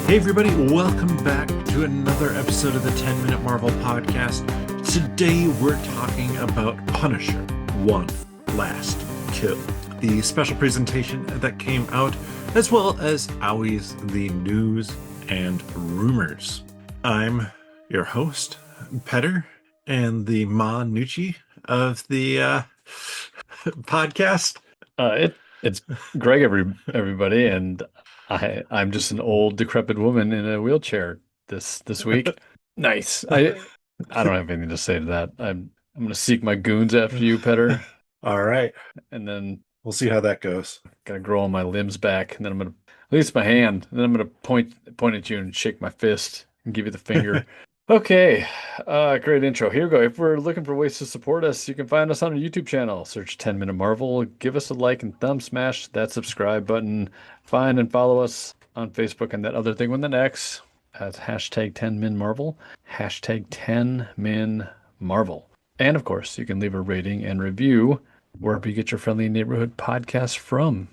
Hey, everybody, welcome back to another episode of the 10-Minute Marvel Podcast. Today, we're talking about Punisher, One Last Kill, the special presentation that came out, as well as Owie's The News and Rumors. I'm your host, Petter, and the Ma Nucci of the podcast. It's Greg, everybody, and I'm just an old decrepit woman in a wheelchair this week. Nice. I don't have anything to say to that. I'm gonna seek my goons after you, Petter, All right, and then we'll see how that goes. gotta grow all my limbs back, and then I'm gonna at least my hand, and then I'm gonna point at you and shake my fist and give you the finger. Okay, great intro. Here we go. If we're looking for ways to support us, you can find us on our YouTube channel. Search 10 Minute Marvel. Give us a like and thumb smash that subscribe button. Find and follow us on Facebook and that other thing with an X. That's hashtag 10MinMarvel. Hashtag 10MinMarvel. And of course, you can leave a rating and review wherever you get your friendly neighborhood podcast from.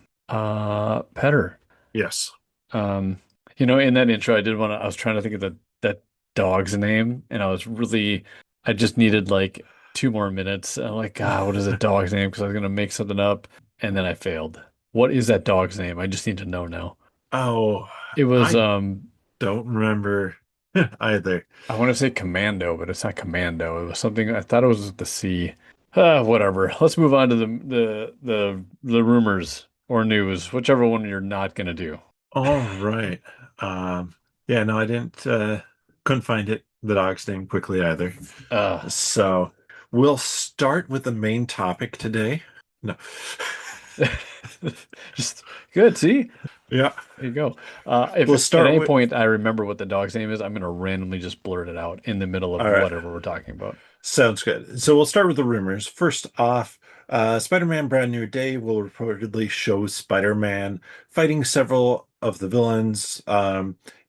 Petter. Yes. In that intro, I was trying to think of that dog's name, and I just needed like 2 more minutes. I'm like, God, what is a dog's name? Because I was gonna make something up, and then I failed. What is that dog's name? I just need to know now. Oh, It was I don't remember either. I want to say Commando, but it's not Commando. It was something I thought it was with the C. Whatever. Let's move on to the rumors or news, whichever one you're not gonna do. All right. Yeah, no, I didn't couldn't find the dog's name quickly either. Uh, So we'll start with the main topic today. No. just good. See? Yeah. There you go. If We'll at start any with point I remember what the dog's name is, I'm going to randomly just blurt it out in the middle of all right. whatever we're talking about. Sounds good. So we'll start with the rumors. First off, Spider-Man Brand New Day will reportedly show Spider-Man fighting several of the villains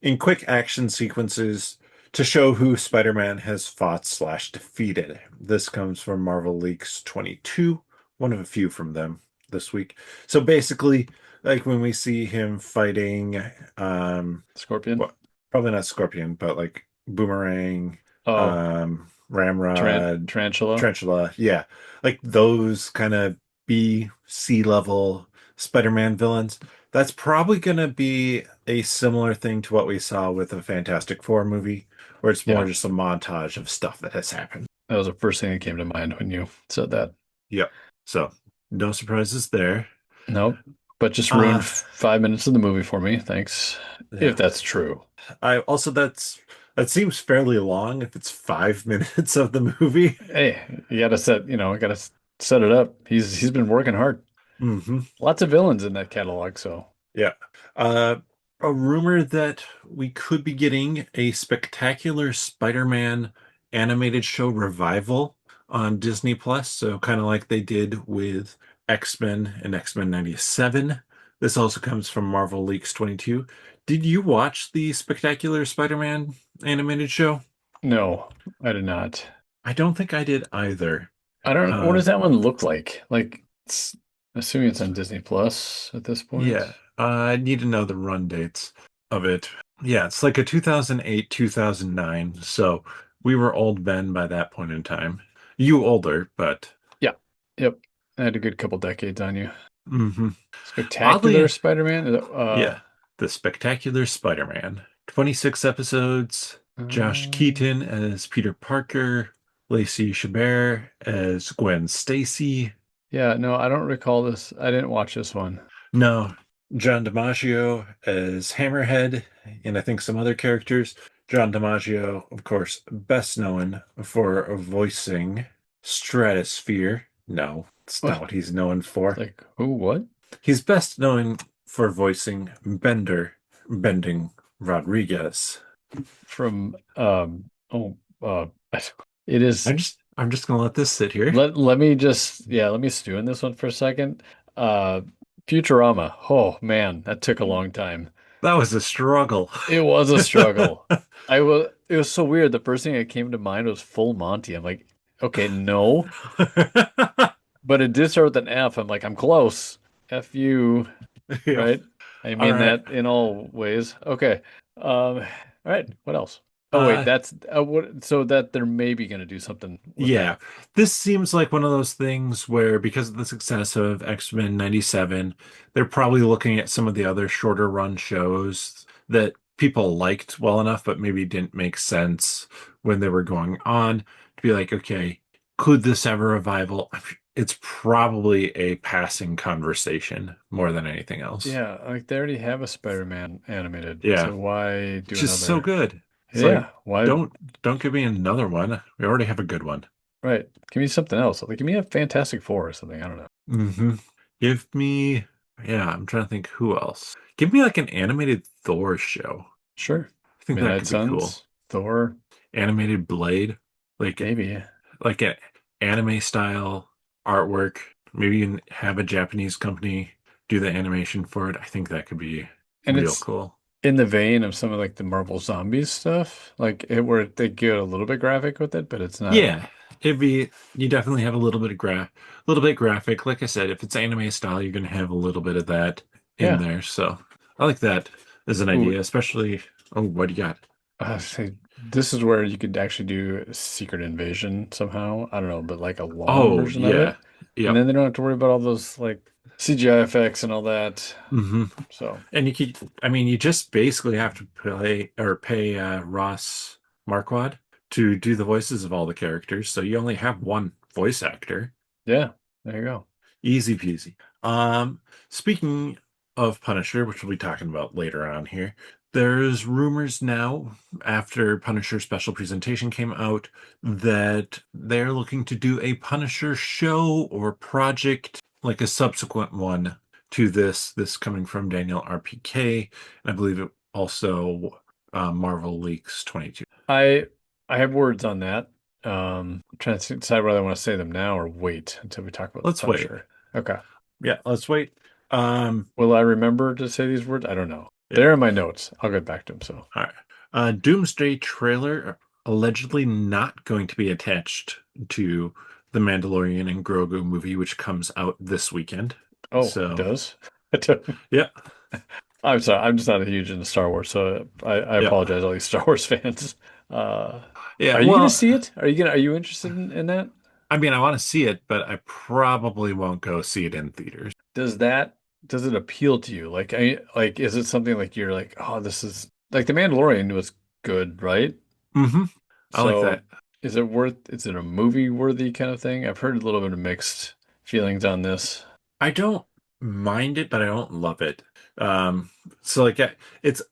in quick action sequences to show who Spider-Man has fought slash defeated. This comes from Marvel Leaks 22, one of a few from them this week. So basically, like when we see him fighting, Scorpion? well, probably not Scorpion, but like Boomerang, Oh, Ramrod, Tarantula? Tarantula, yeah, like those kind of B, C level Spider-Man villains. That's probably going to be a similar thing to what we saw with the Fantastic Four movie, where it's more Yeah, just a montage of stuff that has happened. that was the first thing that came to mind when you said that. Yep. So no surprises there. Nope. But just ruined Uh, 5 minutes of the movie for me. Thanks. If yeah. that's true. I also that seems fairly long if it's 5 minutes of the movie. Hey, gotta set it up. He's been working hard. Hmm. Lots of villains in that catalog, so Yeah. Uh, a rumor that we could be getting a spectacular Spider-Man animated show revival on Disney Plus. So kind of like they did with X-Men and X-Men 97. This also comes from Marvel Leaks 22. Did you watch the Spectacular Spider-Man animated show? no, I did not. I don't think I did either. I don't. What Uh, does that one look like? Like, assuming it's on Disney Plus at this point. yeah, I need to know the run dates of it. Yeah, it's like a 2008, 2009. So we were old men by that point in time. You older, but Yeah. Yep. I had a good couple decades on you. mhm. Spectacular Oddly, Spider-Man. yeah, the Spectacular Spider-Man. 26 episodes. Josh Um, Keaton as Peter Parker, Lacey Chabert as Gwen Stacy. yeah. No, I don't recall this. I didn't watch this one. No, John DiMaggio as Hammerhead, and I think some other characters. John DiMaggio, of course, best known for voicing Stratosphere. No, it's not What? what he's known for. Like who? What? He's best known for voicing Bending Rodriguez. From Oh. It is. I'm just gonna let this sit here. Let me just let me stew in this one for a second. Uh, Futurama. Oh man, that took a long time. That was a struggle. It was a struggle. It was so weird. The first thing that came to mind was Full Monty. I'm like, okay, no, but it did start with an F. I'm like, I'm close. F you, Yeah. right? I All mean right. that in all ways. Okay. All right. What else? Oh wait, Uh, that's what. So that they're maybe going to do something with yeah, that. this seems like one of those things where because of the success of X-Men 97, they're probably looking at some of the other shorter run shows that people liked well enough, but maybe didn't make sense when they were going on to be like, okay, could this have a revival? It's probably a passing conversation more than anything else. Yeah, like they already have a Spider-Man animated, Yeah, so why do just so another? good. It's like, Yeah, why? don't don't give me another one. We already have a good one. Right. Give me something else. Like give me a Fantastic Four or something. I don't know. hmm Give me, yeah, I'm trying to think who else. Give me like an animated Thor show. Sure. I think that Midnight could be cool. Suns, Thor, Animated Blade, like maybe. like an anime style artwork. Maybe you can have a Japanese company do the animation for it. I think that could be And real it's cool. in the vein of some of like the Marvel Zombies stuff, like it where they get a little bit graphic with it, but it's not. Yeah, it'd be you definitely have a little bit of little bit graphic. Like I said, if it's anime style, you're gonna have a little bit of that in Yeah. there. So I like that as an Ooh, idea, especially. Oh, what do you got? say this is where you could actually do a Secret Invasion somehow. I don't know, but like a long Oh, version of yeah. it, and Yep. then they don't have to worry about all those like CGI effects and all that. hmm So And you could, I mean, you just basically have to play or pay Ross Marquardt to do the voices of all the characters. So you only have one voice actor. yeah, there you go. Easy peasy. Um, Speaking of Punisher, which we'll be talking about later on here, there's rumors now after Punisher special presentation came out that they're looking to do a Punisher show or project, like a subsequent one to this coming from Daniel RPK, and I believe it also Marvel Leaks 22. I I have words on that. I'm trying to decide whether I want to say them now or wait until we talk about the Let's wait. Punisher. Okay. Yeah, let's wait. Um, Will I remember to say these words? I don't know. yeah. They're in my notes. I'll get back to them. So, All right. Doomsday trailer allegedly not going to be attached to the Mandalorian and Grogu movie, which comes out this weekend. oh, it So, does. I don't- yeah, I'm sorry. I'm just not a huge into Star Wars, so I yeah, apologize, all these Star Wars fans. Uh, yeah. are you gonna Well, see it? Are you interested in that? I mean, I want to see it, but I probably won't go see it in theaters. Does that does it appeal to you? Like is it something like you're like, oh, this is like The Mandalorian was good, right? hmm I like So that. is it a movie worthy kind of thing? I've heard a little bit of mixed feelings on this. I don't mind it, but I don't love it. Um, so like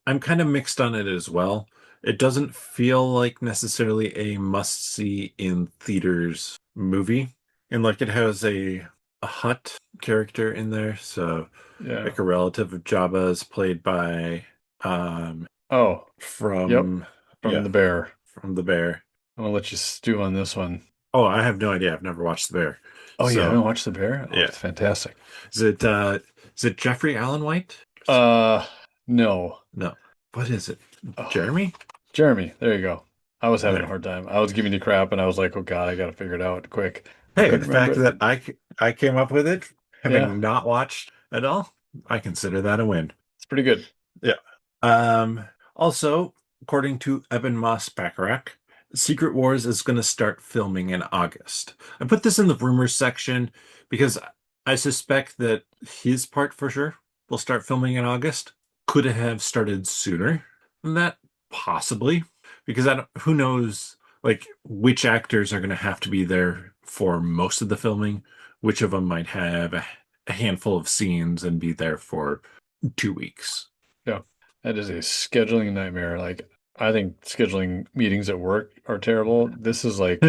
I'm kind of mixed on it as well. It doesn't feel like necessarily a must-see in theaters movie. And like it has a Hutt character in there, so Yeah. like a relative of Jabba's played by um Oh, yep. from From yeah, the bear. from the Bear. I'm gonna let you stew on this one. Oh, I have no idea. I've never watched the Bear. Oh, you So, haven't watched the bear? Oh, yeah. it's fantastic. Is it Jeffrey Allen White? Uh, no. No. What is it? Oh, Jeremy? Jeremy, there you go. I was having a There. hard time. I was giving you crap, and I was like, "Oh God, I gotta figure it out quick." I Hey, couldn't the remember fact it. that I came up with it, Yeah, having not watched at all, I consider that a win. it's pretty good. Yeah. Also, according to Eben Moss-Bacharach, Secret Wars is going to start filming in August. I put this in the rumors section because I suspect that his part for sure will start filming in August. Could it have started sooner than that? Possibly, because who knows like which actors are going to have to be there for most of the filming, which of them might have a handful of scenes and be there for 2 weeks. Yeah, that is a scheduling nightmare. Like, I think scheduling meetings at work are terrible. This is like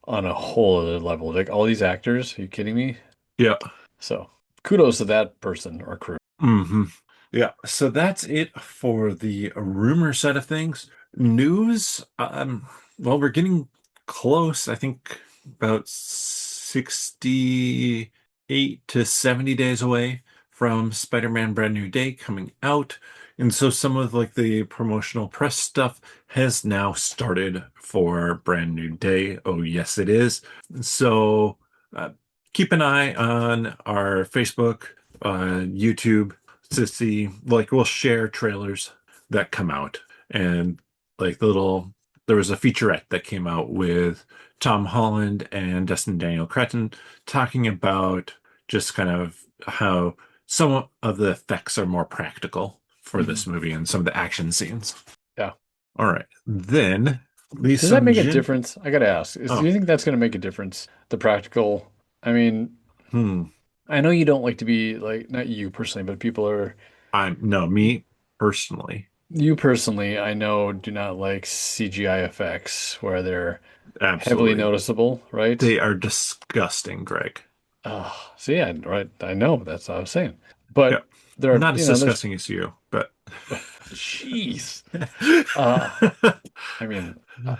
on a whole other level. Like all these actors, are you kidding me? Yeah. So kudos to that person or crew. hmm Yeah. So that's it for the rumor side of things. News, well, we're getting close. I think about 68 to 70 days away from Spider-Man Brand New Day coming out. And so some of like the promotional press stuff has now started for Brand New Day. Oh, yes, it is. So uh, keep an eye on our Facebook, YouTube, to see, like, we'll share trailers that come out, and like there was a featurette that came out with Tom Holland and Destin Daniel Cretton talking about just kind of how some of the effects are more practical for Mhm. this movie and some of the action scenes. Yeah. All right, then Lee Does that Sung make a Jin. difference? I gotta ask, do Oh, you think that's gonna make a difference? The practical, I mean, hmm. I know you don't like to be like, not you personally, but people are, I'm no me personally. you personally, I know, do not like CGI effects where they're heavily Absolutely, noticeable, right? they are disgusting, Greg. Oh, see, right, I know, that's what I was saying. But Yeah, there are, not as there's, disgusting as you, but jeez. Uh, I mean,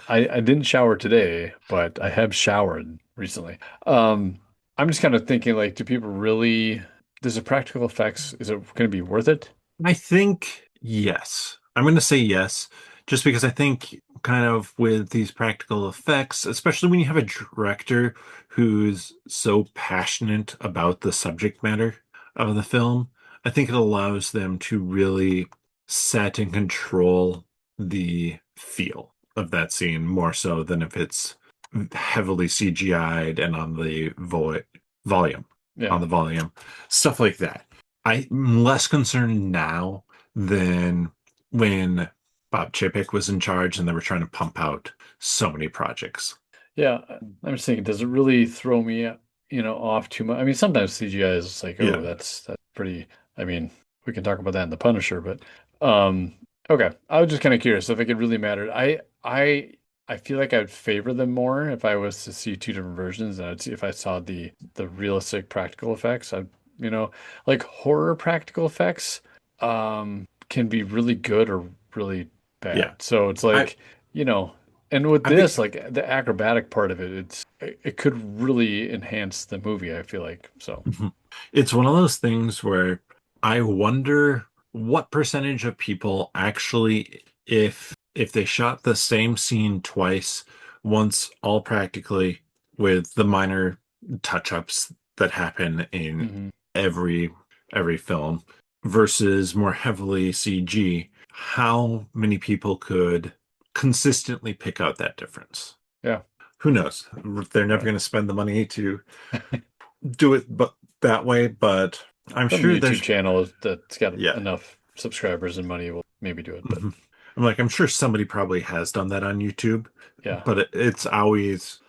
I didn't shower today, but I have showered recently. Um, I'm just kind of thinking, like, do people really, does the practical effects, is it going to be worth it? I think yes. I'm going to say yes, just because I think kind of with these practical effects, especially when you have a director who's so passionate about the subject matter of the film, I think it allows them to really set and control the feel of that scene more so than if it's heavily CGI'd and on the volume, on Yeah. the volume, stuff like that. I'm less concerned now than when Bob Chapek was in charge and they were trying to pump out so many projects. Yeah. I'm just thinking, does it really throw me, off too much? I mean, sometimes CGI is just like, oh, Yeah. that's pretty, I mean, we can talk about that in The Punisher, but okay. I was just kind of curious if it could really matter. I feel like I would favor them more if I was to see two different versions and I'd see if I saw the realistic practical effects. You know, like horror practical effects can be really good or really Yeah. bad. So it's I like, you know, and with I this, be like the acrobatic part of it, it could really enhance the movie, I feel like. So, Mhm. It's one of those things where I wonder what percentage of people actually, if they shot the same scene twice, once all practically with the minor touch-ups that happen in mhm. every every film versus more heavily CG, how many people could consistently pick out that difference? Yeah, Who knows? They're never right. going to spend the money to do it but that way, but I'm Some sure YouTube there's channel that's got yeah. enough subscribers and money will maybe do it, but Mhm. I'm like I'm sure somebody probably has done that on YouTube, yeah. but it's always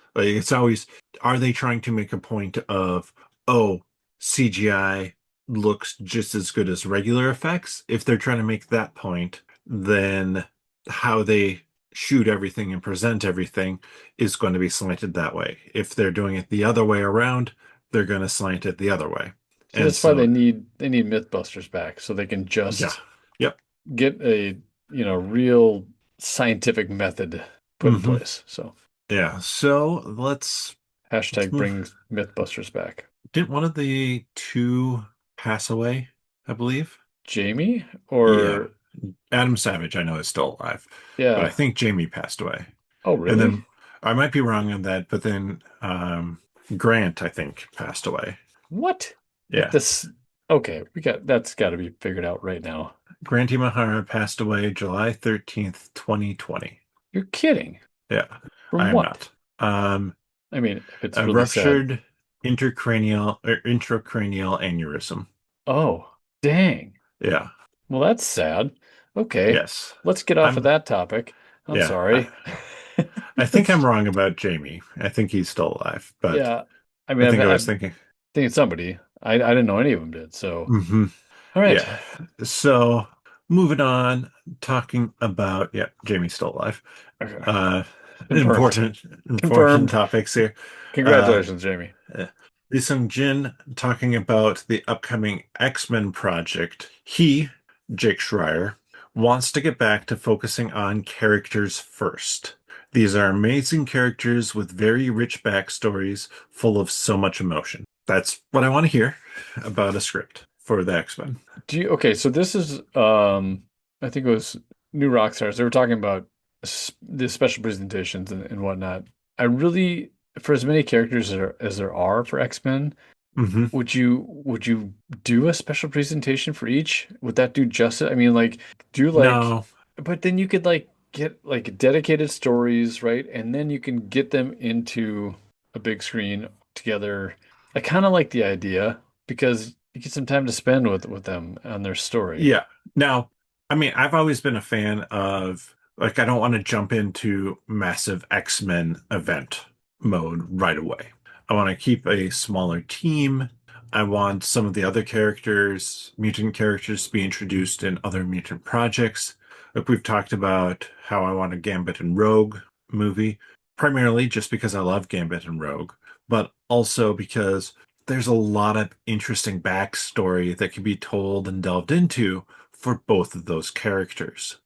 are they trying to make a point of oh CGI looks just as good as regular effects? If they're trying to make that point, then how they shoot everything and present everything is going to be slanted that way. If they're doing it the other way around, they're going to slant it the other way. See, And that's why so they need Mythbusters back so they can yeah. just Yep. get a, real scientific method put in Hmm. place. So, Yeah. So let's hashtag move. bring Mythbusters back. Didn't one of the two pass away, I believe? Jamie Yeah. or Adam Savage, I know, is still alive, but I yeah. think Jamie passed away. Oh, And really? then I might be wrong on that, but then Grant, I think, passed away. What? Like Yeah. this? Okay, that's got to be figured out right now. Grant Imahara passed away July 13th, 2020. You're kidding. Yeah, I From am what? not. Um, I mean, if it's a really sad. ruptured intracranial aneurysm. Oh, dang. Yeah. Well, that's sad. Okay, Yes. let's get off of I'm that topic. I'm yeah. sorry. I think I'm wrong about Jamie. I think he's still alive, but Yeah, I mean, I think I I was thinking. think it's somebody. I didn't know any of them did. So, Hmm. all right. Yeah. So moving on, talking about yeah, Jamie's still alive. Okay. Uh Confirmed. important Confirmed. topics here. Uh Congratulations, Jamie. Lee Sung Jin talking about the upcoming X-Men project. He, Jake Schreier, wants to get back to focusing on characters first. These are amazing characters with very rich backstories, full of so much emotion. That's what I want to hear about a script for the X-Men. Okay, so this is I think it was New Rockstars. They were talking about the special presentations and whatnot. I really, for as many characters as there are for X-Men, Hmm. Would you do a special presentation for each? Would that do justice? I mean, like, do like, No, but then you could like get like dedicated stories, right? And then you can get them into a big screen together. I kind of like the idea because you get some time to spend with them on their story. yeah. Now, I mean, I've always been a fan of like I don't want to jump into massive X-Men event mode right away. I want to keep a smaller team. I want some of the other characters, mutant characters, to be introduced in other mutant projects. Like we've talked about how I want a Gambit and Rogue movie, primarily just because I love Gambit and Rogue, but also because there's a lot of interesting backstory that can be told and delved into for both of those characters.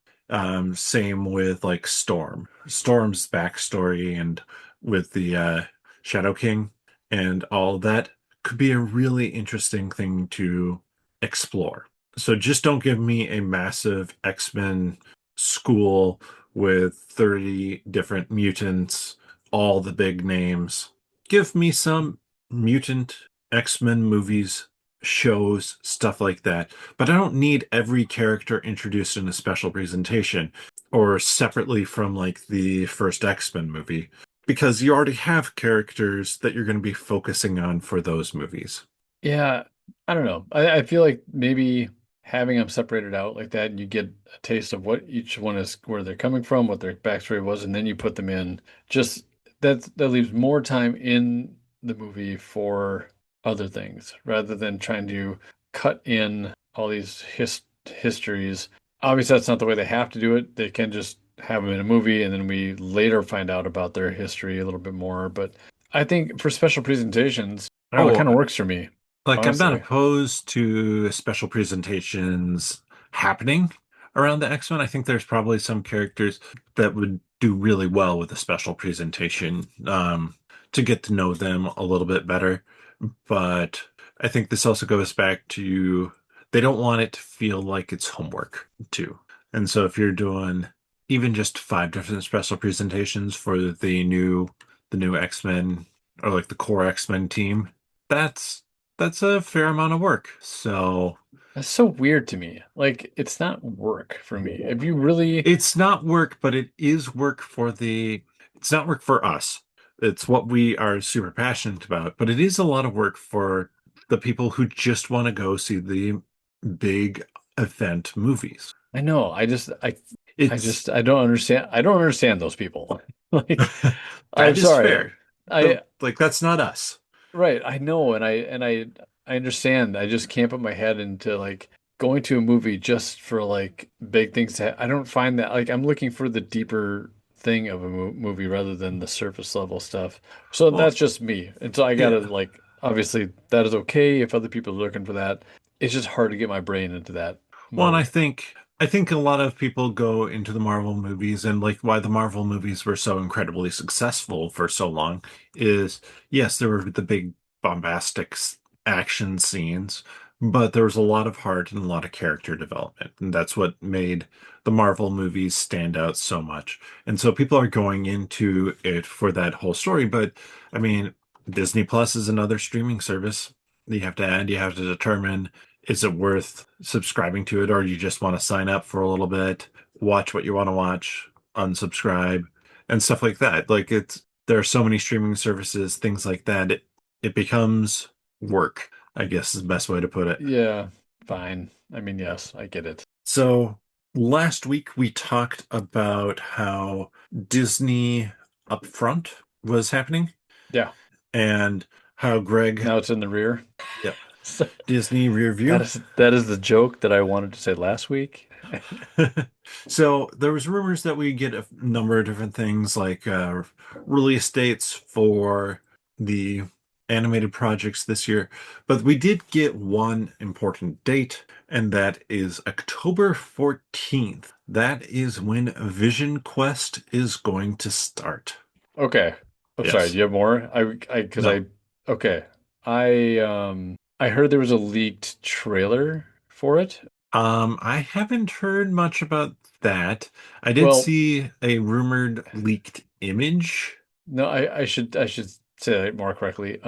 Same with like Storm. Storm's backstory and with the Shadow King and all that could be a really interesting thing to explore. So just don't give me a massive X-Men school with 30 different mutants, all the big names. Give me some mutant X-Men movies, shows, stuff like that. But I don't need every character introduced in a special presentation or separately from like the first X-Men movie because you already have characters that you're going to be focusing on for those movies. Yeah, I don't know. I feel like maybe having them separated out like that, and you get a taste of what each one is, where they're coming from, what their backstory was, and then you put them in. Just that leaves more time in the movie for other things rather than trying to cut in all these histories. Obviously, that's not the way they have to do it. They can just have them in a movie, and then we later find out about their history a little bit more. But I think for special presentations, oh, it Oh, kind of works for me. like I'm not Honestly, opposed to special presentations happening around the X-Men. I think there's probably some characters that would do really well with a special presentation to get to know them a little bit better. But I think this also goes back to they don't want it to feel like it's homework too. And so if you're doing even just five different special presentations for the new X-Men or like the core X-Men team, that's that's a fair amount of work. So that's so weird to me. Like, it's not work for me. If you really, it's not work, but it is work it's not work for us. It's what we are super passionate about, but it is a lot of work for the people who just want to go see the big event movies. I know, It's I don't understand. I don't understand those people. Like, I'm that is sorry. fair. I Like that's not us. Right, I know, and I understand. I just can't put my head into like going to a movie just for like big things I don't find that like I'm looking for the deeper thing of a movie rather than the surface level stuff. So that's Well, just me. And so I gotta yeah. like obviously that is okay if other people are looking for that. It's just hard to get my brain into that Well, and I mode. think I think a lot of people go into the Marvel movies and like why the Marvel movies were so incredibly successful for so long is yes, there were the big bombastic action scenes, but there was a lot of heart and a lot of character development, and that's what made the Marvel movies stand out so much. And so people are going into it for that whole story, but I mean, Disney Plus is another streaming service. You have to add, you have to determine is it worth subscribing to it, or you just want to sign up for a little bit, watch what you want to watch, unsubscribe, and stuff like that? Like there are so many streaming services, things like that. It becomes work, I guess is the best way to put it. Yeah, fine. I mean, yes, I get it. So last week we talked about how Disney Upfront was happening Yeah. and how Greg, Now it's in the rear. yep, Disney Rear That View. is the joke that I wanted to say last week. So there was rumors that we get a number of different things like release dates for the animated projects this year, but we did get one important date, and that is October 14th. That is when Vision Quest is going to start. Okay. I'm sorry. Do Yes. you have more? Because No. okay. I heard there was a leaked trailer for it. I haven't heard much about that. I did Well, see a rumored leaked image. no, I should say it more correctly.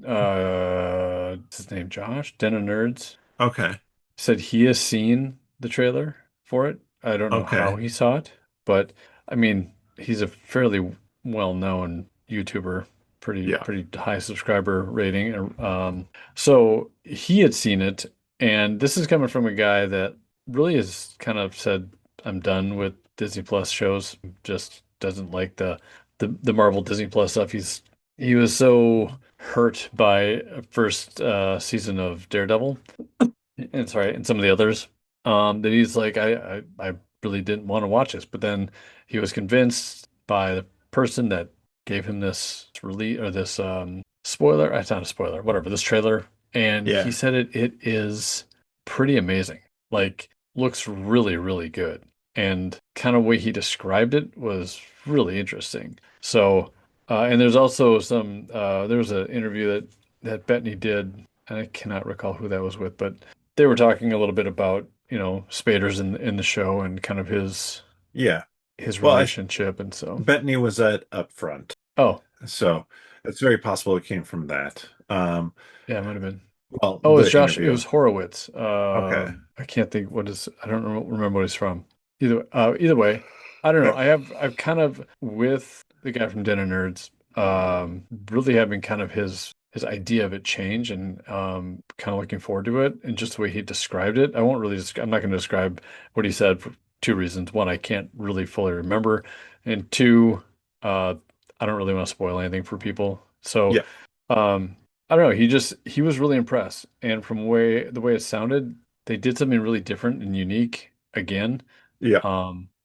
What's his name? Josh, Den of Nerds, Okay. said he has seen the trailer for it. I don't know how Okay. he saw it, but I mean, he's a fairly well-known YouTuber, pretty Yeah. pretty high subscriber rating. So he had seen it, and this is coming from a guy that really has kind of said, "I'm done with Disney Plus shows. Just doesn't like the Marvel Disney Plus stuff." He was so hurt by first season of Daredevil and sorry, and some of the others, that he's like, I really didn't want to watch this, but then he was convinced by the person that gave him this release or this spoiler. It's not a spoiler, whatever, this trailer, and he Yeah. said it is pretty amazing. Like, looks really, really good, and kind of way he described it was really interesting. So, and there's also there was an interview that Bettany did. And I cannot recall who that was with, but they were talking a little bit about, Spader's in the show and kind of Yeah. his Well, relationship, and so. Bettany was at Upfront, Oh, so it's very possible it came from that. yeah, it might have been. Well, Oh, the It interview. was Horowitz. Okay. I can't think I don't remember what he's from. Either way, I don't know. Uh, I've kind of with the guy from Den of Nerds, really having kind of his idea of it change and kind of looking forward to it and just the way he described it. I'm not going to describe what he said for two reasons. One, I can't really fully remember, and two, uh, I don't really want to spoil anything for people. So, yeah. um, I don't know. He was really impressed, and from the way it sounded, they did something really different and unique again. Yeah.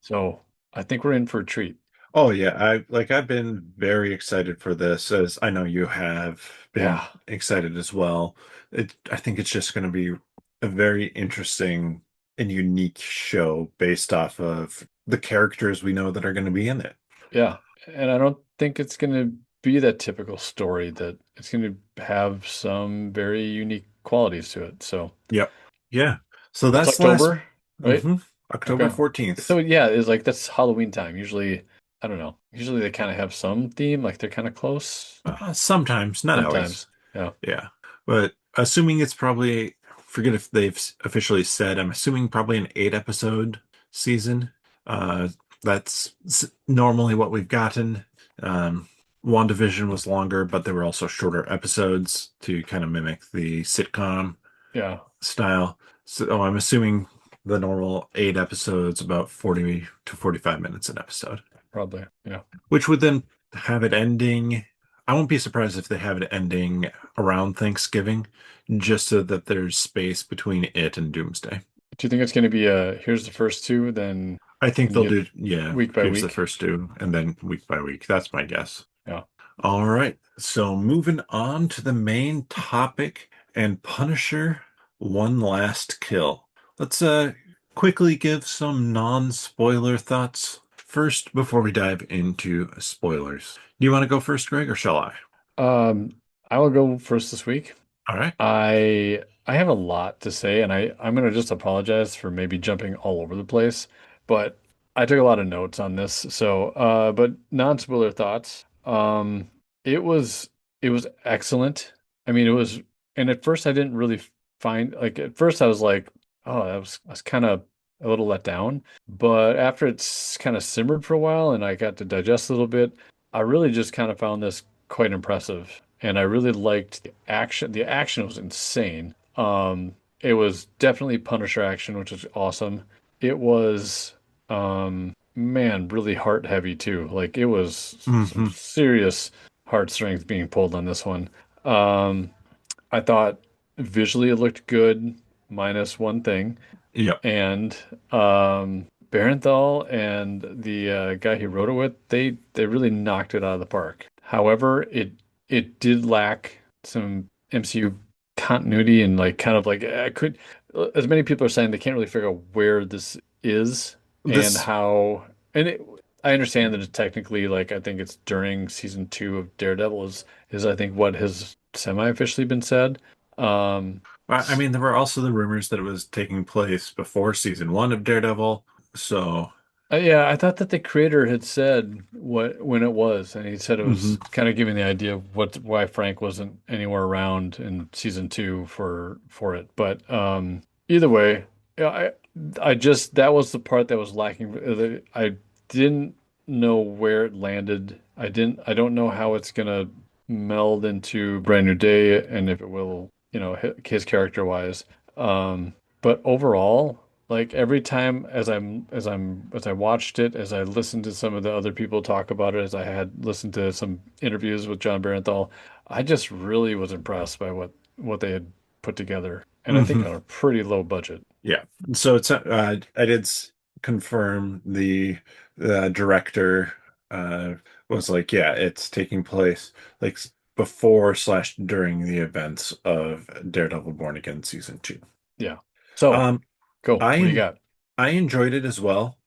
So I think we're in for a treat. Oh yeah, I've been very excited for this, as I know you have been Yeah, excited as well. I think it's just going to be a very interesting and unique show based off of the characters we know that are going to be in it. yeah, and I don't think it's going to be that typical story. That it's going to have some very unique qualities to it. So Yep. Yeah. So that's that's last October, right? October Okay. 14th. So yeah, it's like that's Halloween time. Usually, I don't know. Usually they kind of have some theme, like they're kind of close. Sometimes, not always. Sometimes, yeah, Yeah. But assuming it's probably, forget if they've officially said, I'm assuming probably an 8 episode season. Uh, that's normally what we've gotten. Um, WandaVision was longer, but they were also shorter episodes to kind of mimic the sitcom yeah, style. So I'm assuming the normal 8 episodes, about 40 to 45 minutes an episode, probably, yeah. which would then have it ending. I won't be surprised if they have it ending around Thanksgiving, just so that there's space between it and Doomsday. Do you think it's going to be here's the first two, then I think you they'll get do, yeah, week by here's the week? first two, and then week by week. That's my guess. Yeah. All right. So moving on to the main topic and Punisher One Last Kill. Let's quickly give some non-spoiler thoughts first before we dive into spoilers. Do you want to go first, Greg, or shall I? I will go first this week. All right. I have a lot to say, and I'm gonna just apologize for maybe jumping all over the place, but I took a lot of notes on this. So, but non-spoiler thoughts. It was it was excellent. I mean, it was, and at first I didn't really find like at first I was like, oh, I was kind of a little let down, but after it's kind of simmered for a while and I got to digest a little bit, I really just kind of found this quite impressive. And I really liked the action. The action was insane. It was definitely Punisher action, which was awesome. It was, man, really heart heavy too. Like it was some Hmm. serious heartstrings being pulled on this one. Um, I thought visually it looked good, minus one thing. Yep. And Barenthal and the guy he wrote it with, they really knocked it out of the park. However, it did lack some MCU continuity and like kind of like I could, as many people are saying, they can't really figure out where this is and This, how. And I understand that it's technically like I think it's during season two of Daredevil is I think what has semi-officially been said. Um, I mean, there were also the rumors that it was taking place before season 1 of Daredevil. So, Yeah, I thought that the creator had said what when it was, and he said it Hmm was kind of giving the idea of why Frank wasn't anywhere around in season two for it. But either way, yeah, I just that was the part that was lacking. I didn't know where it landed. I don't know how it's gonna meld into Brand New Day and if it will, his character wise. Um, but overall. Like every time as I watched it, as I listened to some of the other people talk about it, as I had listened to some interviews with John Barenthal, I just really was impressed by what they had put together. And I think hmm on a pretty low budget. Yeah. So I did confirm the director uh was like, yeah, it's taking place like before slash during the events of Daredevil Born Again season 2. Yeah. So, Um, go. What do you I got? I enjoyed it as well.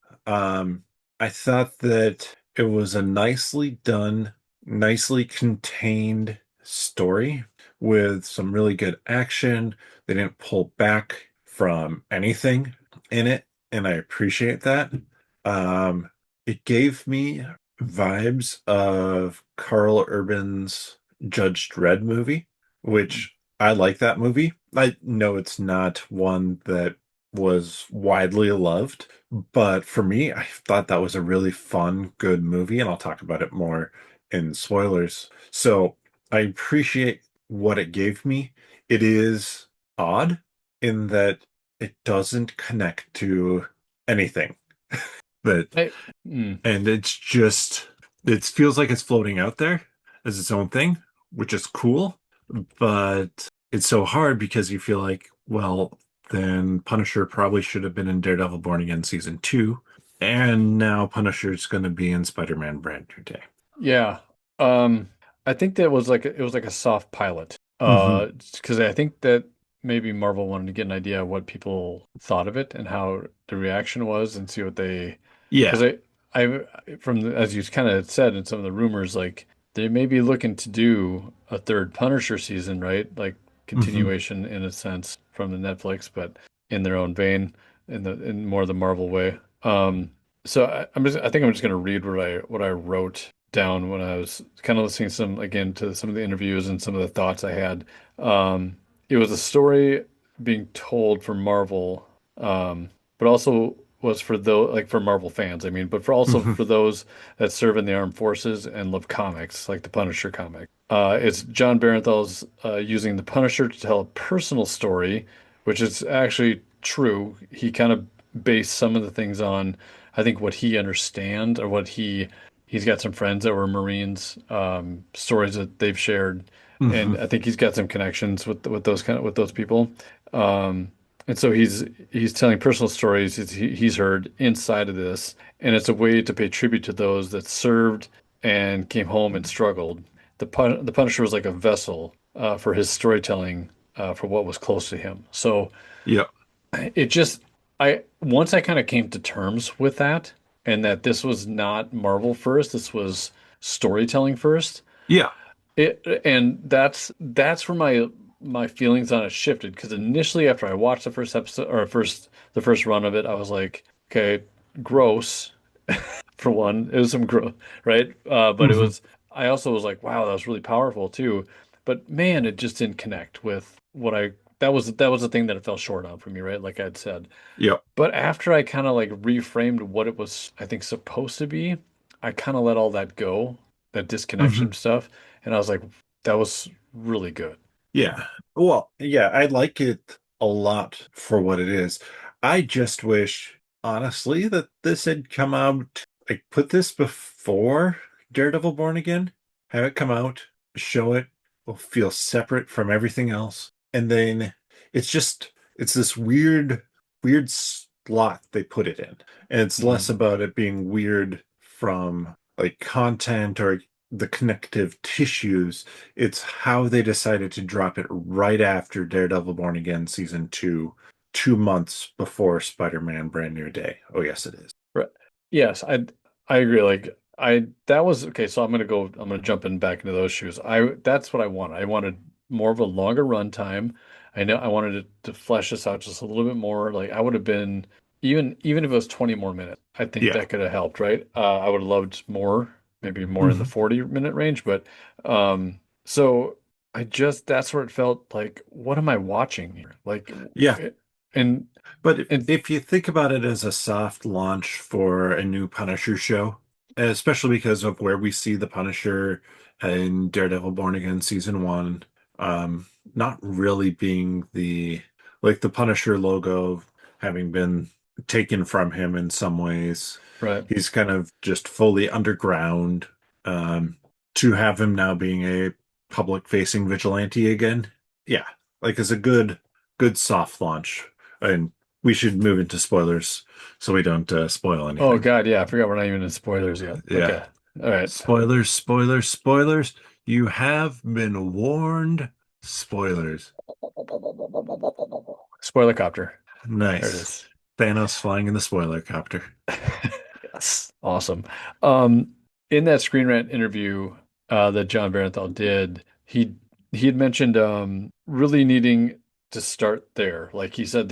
I thought that it was a nicely done, nicely contained story with some really good action. They didn't pull back from anything in it, and I appreciate that. Um, it gave me vibes of Carl Urban's Judge Dredd movie, which I like that movie. I know it's not one that was widely loved, but for me, I thought that was a really fun, good movie, and I'll talk about it more in spoilers. So I appreciate what it gave me. It is odd in that it doesn't connect to anything. But I, mm, and it's just it feels like it's floating out there as its own thing, which is cool, but it's so hard because you feel like, well, then Punisher probably should have been in Daredevil Born Again season 2, and now Punisher's going to be in Spider-Man Brand New Day. yeah. Um, I think that was like it was like a soft pilot. Hmm Because I think that maybe Marvel wanted to get an idea of what people thought of it and how the reaction was and see what they Yeah. because from as you kind of said in some of the rumors, like they may be looking to do a third Punisher season, right? Like hmm continuation in a sense from the Netflix, but in their own vein, in more the Marvel way. So I think I'm just gonna read what I wrote down when I was kind of listening some again to some of the interviews and some of the thoughts I had. Um, it was a story being told for Marvel, but also was for those like for Marvel fans, I mean, but for also hmm for those that serve in the armed forces and love comics, like the Punisher comic. It's John Barenthal's using the Punisher to tell a personal story, which is actually true. He kind of based some of the things on, I think, what he understand or he's got some friends that were Marines, stories that they've shared, hmm and I think he's got some connections with those with those people. Um, and so he's telling personal stories he's heard inside of this, and it's a way to pay tribute to those that served and came home and struggled. The Punisher was like a vessel for his storytelling for what was close to him. So Yeah. it just I once I kind of came to terms with that, and that this was not Marvel first, this was storytelling first. Yeah. And that's where my feelings on it shifted because initially after I watched the first episode or the first run of it, I was like, okay, gross for one. It was some gross, right? But it hmm was I also was like, wow, that was really powerful too. But man, it just didn't connect with what I that was the thing that it fell short on for me, right? Like I'd said. Yeah. But after I kind of like reframed what it was, I think, supposed to be, I kind of let all that go, that hmm disconnection stuff. And I was like, that was really good. Yeah. Well, yeah, I like it a lot for what it is. I just wish, honestly, that this had come out, like, put this before Daredevil Born Again, have it come out, show it, will feel separate from everything else. And then it's this weird slot they put it in. And it's less Mhm. about it being weird from like content or the connective tissues. It's how they decided to drop it right after Daredevil Born Again season 2, 2 months before Spider-Man Brand New Day. Oh, yes, it is. Right. Yes, I agree. Like I that was okay, so I'm gonna jump in back into those shoes. That's what I wanted. I wanted more of a longer run time. I know I wanted to flesh this out just a little bit more. Like I would have been even if it was 20 more minutes, I think Yeah. that could have helped, right? I would have loved more, maybe more in the Hmm. 40-minute range, but so that's where it felt like, what am I watching here? Like, Yeah. and But and if you think about it as a soft launch for a new Punisher show, especially because of where we see the Punisher in Daredevil Born Again season one, um, not really being the Punisher logo having been taken from him in some ways. right. He's kind of just fully underground. Um, to have him now being a public facing vigilante again, yeah, like is a good soft launch. And we should move into spoilers so we don't spoil Oh anything. God, yeah, I forgot we're not even in spoilers yet. Yeah. Okay. All right. Spoilers, spoilers, spoilers. You have been warned. Spoilers. Spoiler copter. There it Nice. is. Thanos flying in the spoiler copter. Yes. Awesome. Um, in that Screen Rant interview that John Barenthal did, he had mentioned really needing to start there. Like he said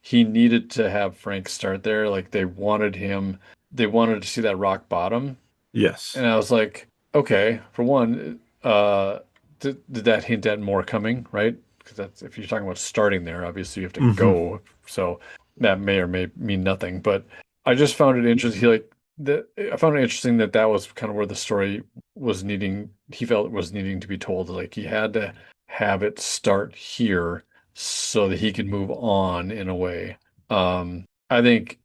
he needed to have Frank start there. Like they wanted to see that rock bottom. Yes. And I was like, okay, for one, did that hint at more coming, right? Because that's if you're talking about starting there, obviously you have to Hmm. go. So that may or may mean nothing. But I just found it interesting. I found it interesting that that was kind of where the story was needing. He felt it was needing to be told. Like he had to have it start here so that he could move on in a way. I think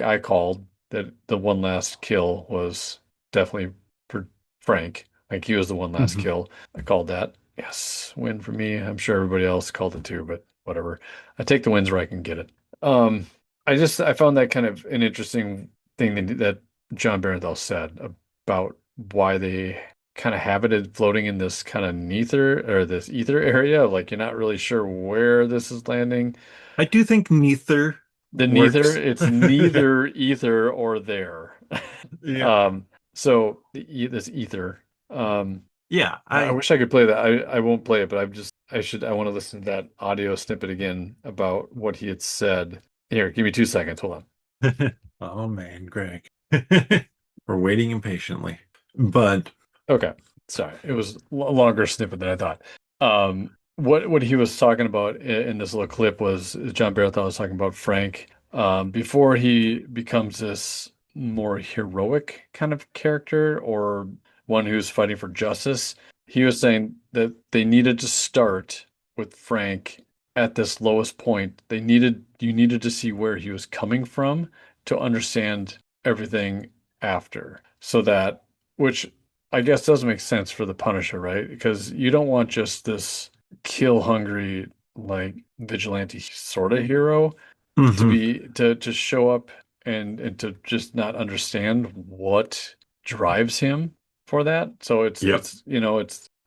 I called that the one last kill was definitely for Frank. Like he was the one last Hmm. kill. I called that. Yes, win for me. I'm sure everybody else called it too, but whatever. I take the wins where I can get it. Um, I found that kind of an interesting thing that John Barenthal said about why they kind of have it floating in this kind of neither or this ether area. Like you're not really sure where this is landing. I do think neither The neither, works. it's neither ether or there. Yeah. Um, so this ether. Yeah. I I wish I could play that. I won't play it, but I want to listen to that audio snippet again about what he had said. Here, give me 2 seconds. Hold on. Oh man, Greg. We're waiting impatiently. But Okay. Sorry. It was a longer snippet than I thought. What he was talking about in this little clip was John Barenthal was talking about Frank before he becomes this more heroic kind of character or one who's fighting for justice. He was saying that they needed to start with Frank at this lowest point. You needed to see where he was coming from to understand everything after. So that which I guess does make sense for the Punisher, right? Because you don't want just this kill hungry like vigilante sort of hero mhm. to show up and to just not understand what drives him for that. So Yep.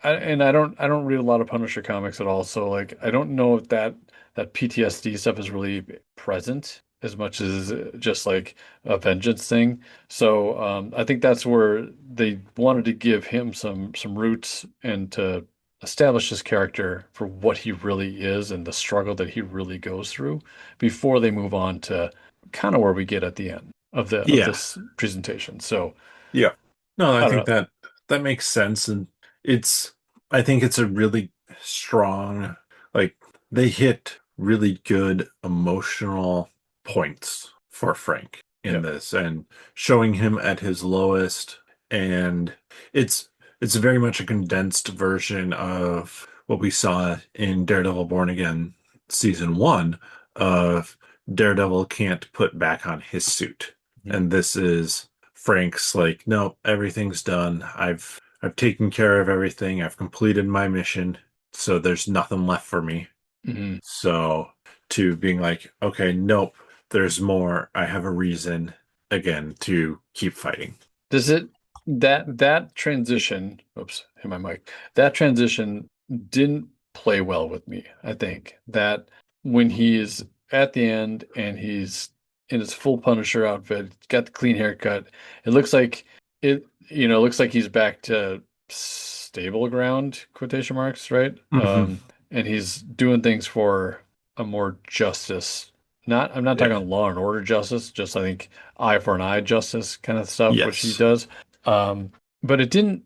I don't read a lot of Punisher comics at all, so like I don't know if that PTSD stuff is really present as much as just like a vengeance thing. So I think that's where they wanted to give him some roots and to establish his character for what he really is and the struggle that he really goes through before they move on to kind of where we get at the end of Yeah. this presentation. So Yeah. No, I I don't think know. that makes sense. And it's I think it's a really strong, like they hit really good emotional points for Frank in Yeah. this and showing him at his lowest. And it's it's very much a condensed version of what we saw in Daredevil Born Again season one of Daredevil can't put back on his suit. Mhm. And this is Frank's like, no, everything's done. I've taken care of everything. I've completed my mission, so there's nothing left for me. Mhm. So to being like, okay, nope, there's more. I have a reason again to keep fighting. Does it that transition, oops, hit my mic. That transition didn't play well with me, I think. That when he's at the end and he's in his full Punisher outfit, got the clean haircut, it looks like it looks like he's back to stable ground, quotation marks, right? Hmm. And he's doing things for a more justice. I'm not talking Yeah. about Law and Order justice, just I think eye for an eye justice kind of stuff, which he Yes. does. Um, but it didn't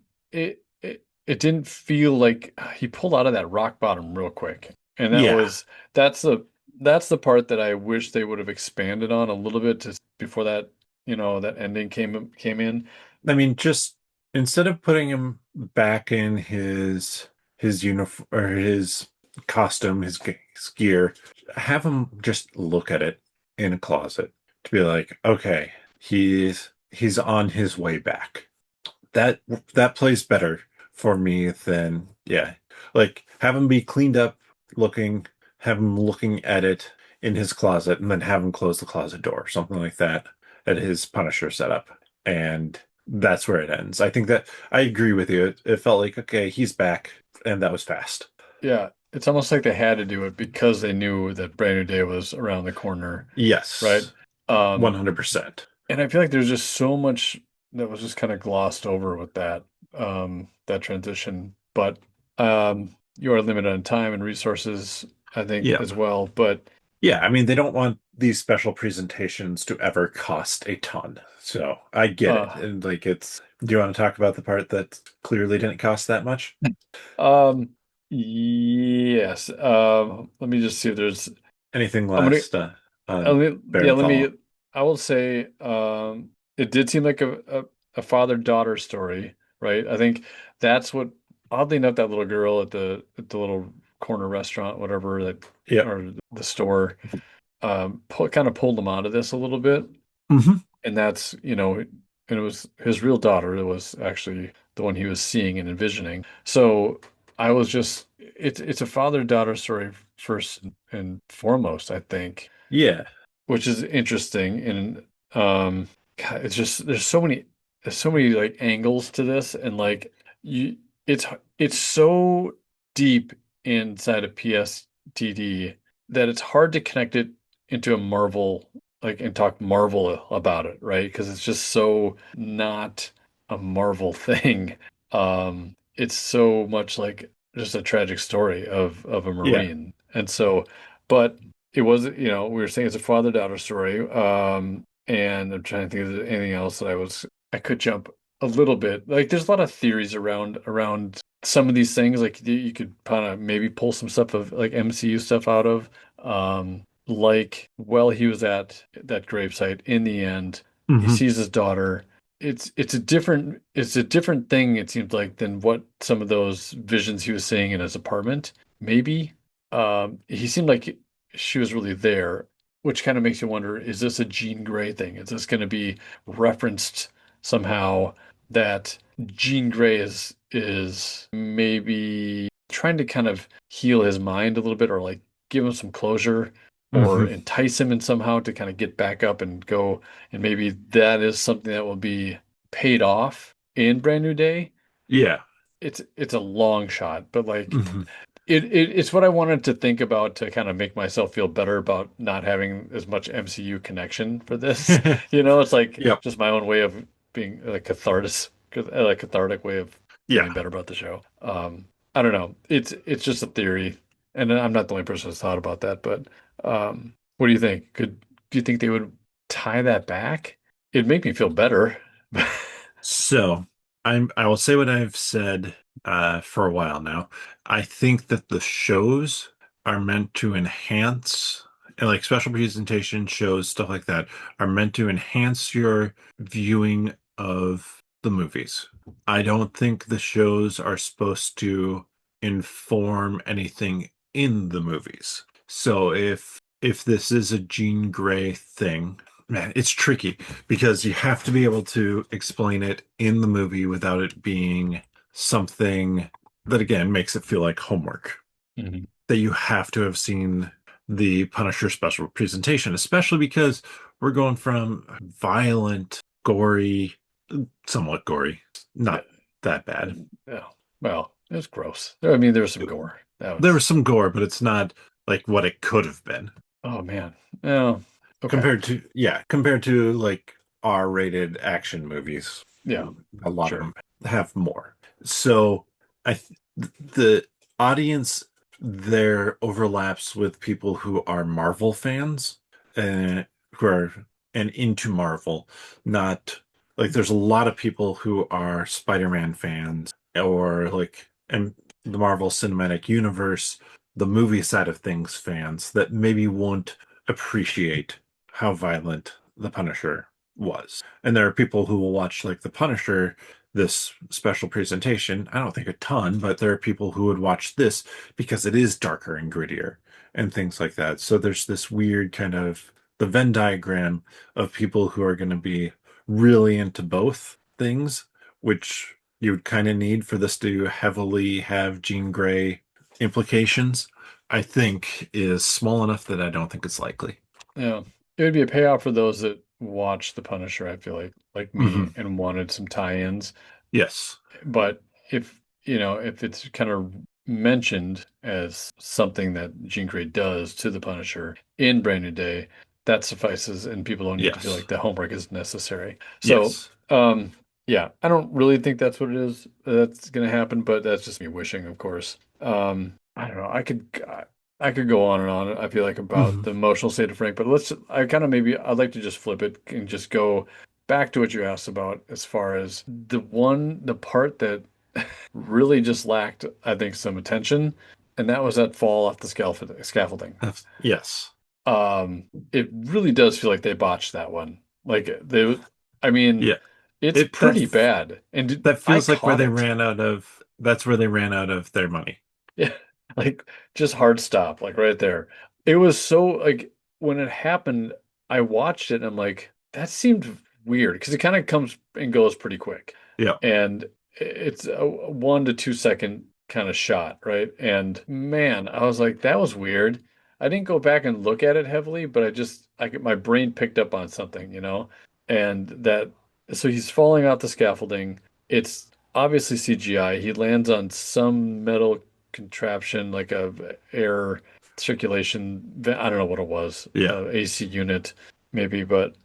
feel like he pulled out of that rock bottom real quick. And Yeah. that's the part that I wish they would have expanded on a little bit before that, that ending came in. I mean, just instead of putting him back in his uniform or his costume, his gear, have him just look at it in a closet to be like, okay, he's on his way back. That that plays better for me than yeah. Like have him be cleaned up looking, have him looking at it in his closet, and then have him close the closet door, something like that, at his Punisher setup. And that's where it ends. I think that I agree with you. It felt like, okay, he's back, and that was fast. Yeah, it's almost like they had to do it because they knew that Brand New Day was around the corner, right? Yes, Um, 100%. and I feel like there's just so much that was just kind of glossed over with that transition. But you are limited on time and resources, I think, Yeah. as well. But Yeah, I mean, they don't want these special presentations to ever cost a ton. So I get it. uh, And like do you want to talk about the part that clearly didn't cost that much? um, yes. Let me just see if there's. Anything I'm gonna last on Yeah, Baron let me. Thal? I will say, it did seem like a father-daughter story, right? I think that's what, oddly enough, that little girl at the little corner restaurant, whatever that, Yep. or the store, kind of pulled him out of this a little bit, Hmm. and that's, and it was his real daughter that was actually the one he was seeing and envisioning. So I was just, it's a father-daughter story first and foremost, I think, Yeah. which is interesting. And God, it's just there's so many like angles to this, and like you, it's it's so deep inside of PSTD that it's hard to connect it into a Marvel and talk Marvel about it, right? Because it's just so not a Marvel thing. It's so much like just a tragic story of a Yeah. Marine, and so, but it was, we were saying it's a father-daughter story. And I'm trying to think of anything else that I could jump a little bit. Like there's a lot of theories around some of these things. Like you could kind of maybe pull some stuff of like MCU stuff out of. Like while he was at that gravesite, in the end, he Hmm. sees his daughter. It's a different thing, it seems like, than what some of those visions he was seeing in his apartment. Maybe. He seemed like she was really there, which kind of makes you wonder, is this a Jean Grey thing? Is this going to be referenced somehow that Jean Grey is maybe trying to kind of heal his mind a little bit, or like give him some closure, or Hmm. entice him in somehow to kind of get back up and go, and maybe that is something that will be paid off in Brand New Day. Yeah. It's a long shot, but like Hmm. it's what I wanted to think about to kind of make myself feel better about not having as much MCU connection for this. It's like Yep. just my own way of being like cathartic way of Yeah. feeling better about the show. I don't know. It's just a theory, and I'm not the only person who's thought about that. But what do you think? Do you think they would tie that back? It'd make me feel better. So I will say what I've said for a while now. I think that the shows are meant to enhance, and like special presentation shows, stuff like that, are meant to enhance your viewing of the movies. I don't think the shows are supposed to inform anything in the movies. So if this is a Jean Grey thing, man, it's tricky because you have to be able to explain it in the movie without it being something that again makes it feel like homework. Mhm. That you have to have seen the Punisher special presentation, especially because we're going from violent, gory, somewhat gory, Yeah. not that bad. Yeah. Well, it was gross. I mean, there was some gore. That There was. was some gore, but it's not like what it could have been Oh man. Oh, okay. compared to like R-rated action movies. Yeah, A lot of sure. them have more. So the audience there overlaps with people who are Marvel fans. uh, who are and into Marvel, not like there's a lot of people who are Spider-Man fans or like and the Marvel Cinematic Universe, the movie side of things fans that maybe won't appreciate how violent the Punisher was. And there are people who will watch like the Punisher, this special presentation. I don't think a ton, but there are people who would watch this because it is darker and grittier and things like that. So there's this weird kind of the Venn diagram of people who are going to be really into both things, which you would kind of need for this to heavily have Jean Grey implications, I think is small enough that I don't think it's likely. Yeah. It would be a payoff for those that watch The Punisher, I feel like Hmm. me, and wanted some tie-ins. Yes. But if, if it's kind of mentioned as something that Jean Grey does to the Punisher in Brand New Day, that suffices, and people don't need to feel Yes. like the homework is necessary. So, Yes. yeah, I don't really think that's what it is that's going to happen, but that's just me wishing, of course. I don't know. I could go on and on, I feel like, about Hmm. the emotional state of Frank, but I'd like to just flip it and just go back to what you asked about as far as the part that really just lacked, I think, some attention, and that was that fall off the scaffolding. Yes. It really does feel like they botched that one. I mean, Yeah. it's It that pretty bad, and that I feels like where caught they it. ran out of that's where they ran out of their money. Yeah, like just hard stop, like right there. It was so like when it happened, I watched it and I'm like, that seemed weird because it kind of comes and goes pretty quick, Yeah. and it's a 1 to 2 second kind of shot, right? And man, I was like, that was weird. I didn't go back and look at it heavily, but my brain picked up on something, and that so he's falling off the scaffolding. It's obviously CGI. He lands on some metal contraption like a air circulation. I don't know what it was, Yeah. AC unit maybe, but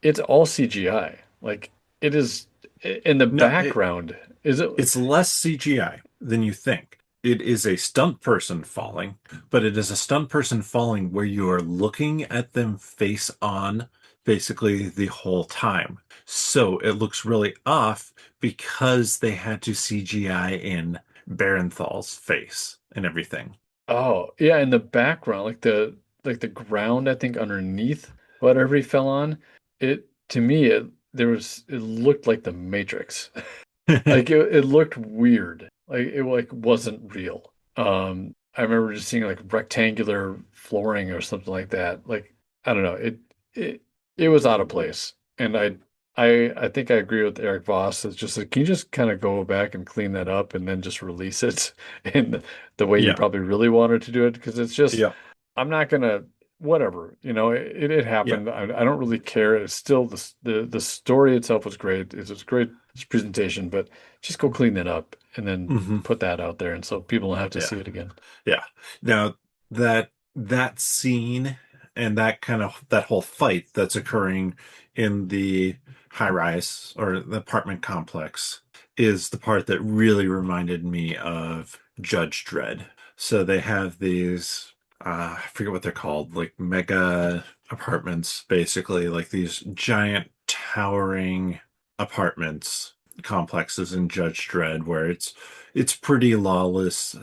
it's all CGI. Like it is in the No, background. Is it? it's less CGI than you think. It is a stunt person falling, but it is a stunt person falling where you are looking at them face on basically the whole time. So it looks really off because they had to CGI in Barenthal's face and everything. Oh, yeah, in the background, like the ground, I think underneath whatever he fell on. It to me it looked like the Matrix. Like it looked weird. Like it like wasn't real. I remember just seeing like rectangular flooring or something like that. Like I don't know. It it was out of place. And I think I agree with Eric Voss. It's just like, can you just kind of go back and clean that up and then just release it in the way you Yeah. probably really wanted to do it? Because it's just Yeah. I'm not gonna whatever. It Yeah. happened. I don't really care. It's still the story itself was great. It was a great presentation, but just go clean that up and then Hmm. put that out there, and so people don't have to Yeah. see it again. Yeah. Now that scene and that whole fight that's occurring in the high rise or the apartment complex is the part that really reminded me of Judge Dredd. So they have these I forget what they're called, like mega apartments, basically, like these giant towering apartments complexes in Judge Dredd where it's pretty lawless.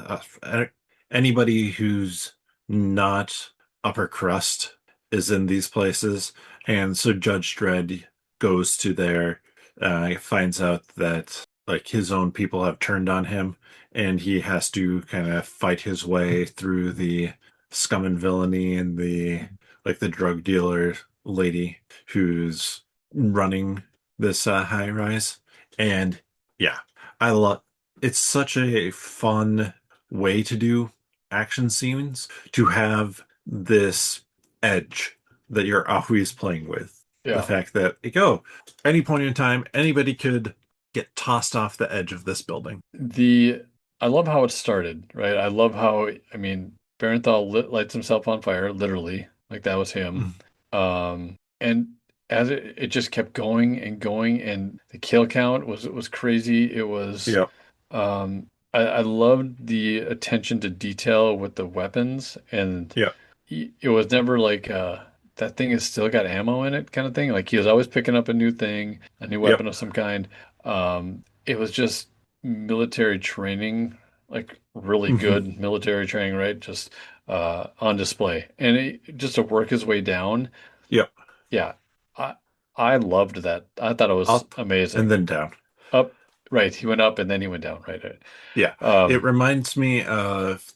Anybody who's not upper crust is in these places. And so Judge Dredd goes to there, finds out that like his own people have turned on him, and he has to kind of fight his way through the scum and villainy and the drug dealer lady who's running this high rise. And yeah, I love it's such a fun way to do action scenes to have this edge that you're always playing with. The Yeah. fact that, like, oh, any point in time, anybody could get tossed off the edge of this building. The I love how it started, right? I love how I mean Barenthal lights himself on fire, literally, like that was him. Mm. And as it just kept going and going, and the kill count was crazy. It was Yep. I loved the attention to detail with the weapons, and Yep. it was never like that thing has still got ammo in it, kind of thing. Like he was always picking up a new thing, a new Yep. weapon of some kind. It was just military training, like really Hmm. good military training, right? Just on display, and just to work his way down. Yep. Yeah, I I loved that. I thought it was Up and amazing. then down. Up, right? He went up and then he went down, right? Right. Yeah. It Um, reminds me of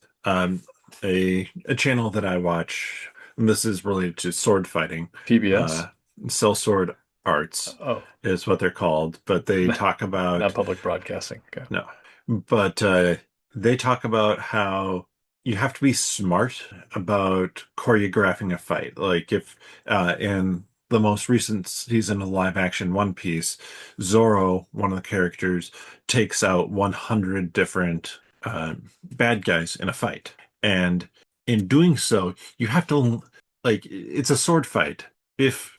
a channel that I watch, and this is related to sword fighting. PBS. Uh Cell Sword Arts Oh, is what they're called, but they talk not about public broadcasting. Okay. no. But they talk about how you have to be smart about choreographing a fight. Like if in the most recent season of live action One Piece, Zoro, one of the characters, takes out 100 different bad guys in a fight. And in doing so, you have to, like, it's a sword fight. If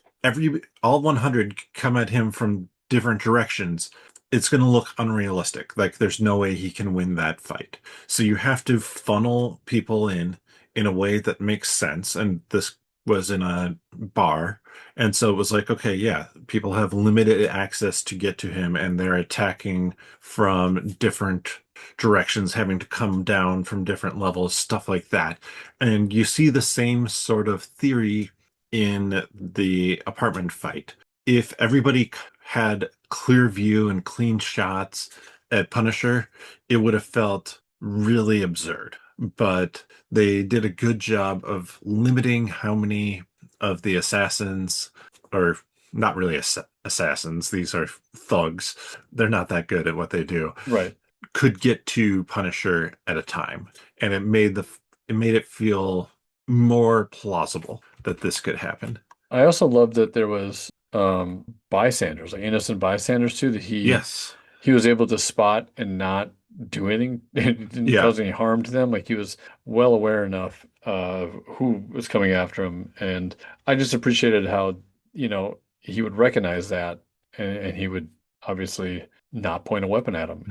all 100 come at him from different directions, it's going to look unrealistic. Like there's no way he can win that fight. So you have to funnel people in a way that makes sense. And this was in a bar. And so it was like, okay, yeah, people have limited access to get to him and they're attacking from different directions, having to come down from different levels, stuff like that. And you see the same sort of theory in the apartment fight. If everybody had clear view and clean shots at Punisher, it would have felt really absurd. But they did a good job of limiting how many of the assassins, or not really assassins, these are thugs. They're not that good at what they do, Right. could get to Punisher at a time. And it made it feel more plausible that this could happen. I also love that there was bystanders, like innocent bystanders too, that Yes. he was able to spot and not do anything. It didn't Yeah. cause any harm to them. Like he was well aware enough of who was coming after him. And I just appreciated how, he would recognize that and he would obviously not point a weapon at him.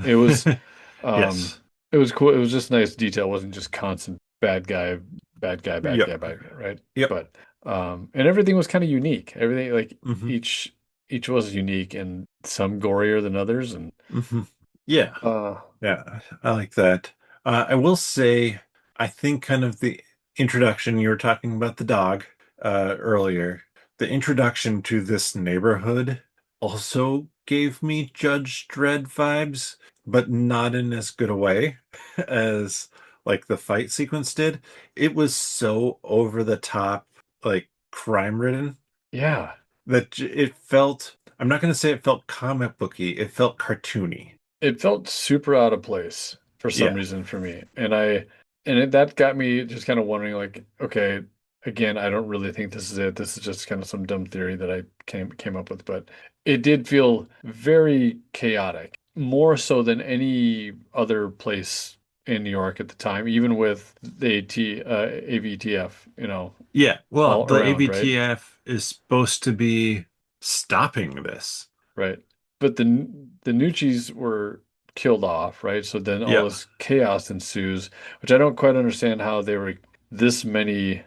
Um Yes. it was cool. It was just nice detail. It wasn't just constant bad guy, bad guy, bad guy, Yep. bad guy, right? Yep. But and everything was kind of unique. Everything like Hmm. each each was unique and some gorier than others. And Hmm. Yeah. uh Yeah. I like that. I will say, I think kind of the introduction, you were talking about the dog earlier. The introduction to this neighborhood also gave me Judge Dredd vibes, but not in as good a way as like the fight sequence did. It was so over the top, like crime ridden yeah, that it felt, I'm not going to say it felt comic booky, it felt cartoony. it felt super out of place for some Yeah. reason for me. That got me just kind of wondering like, okay, again, I don't really think this is it. This is just kind of some dumb theory that I came up with, but it did feel very chaotic, more so than any other place in New York at the time, even with the AVTF, Yeah. Well, all the around, right? ABTF is supposed to be stopping this. Right. But the Nucci's were killed off, right? So then all Yeah. this chaos ensues, which I don't quite understand how they were this many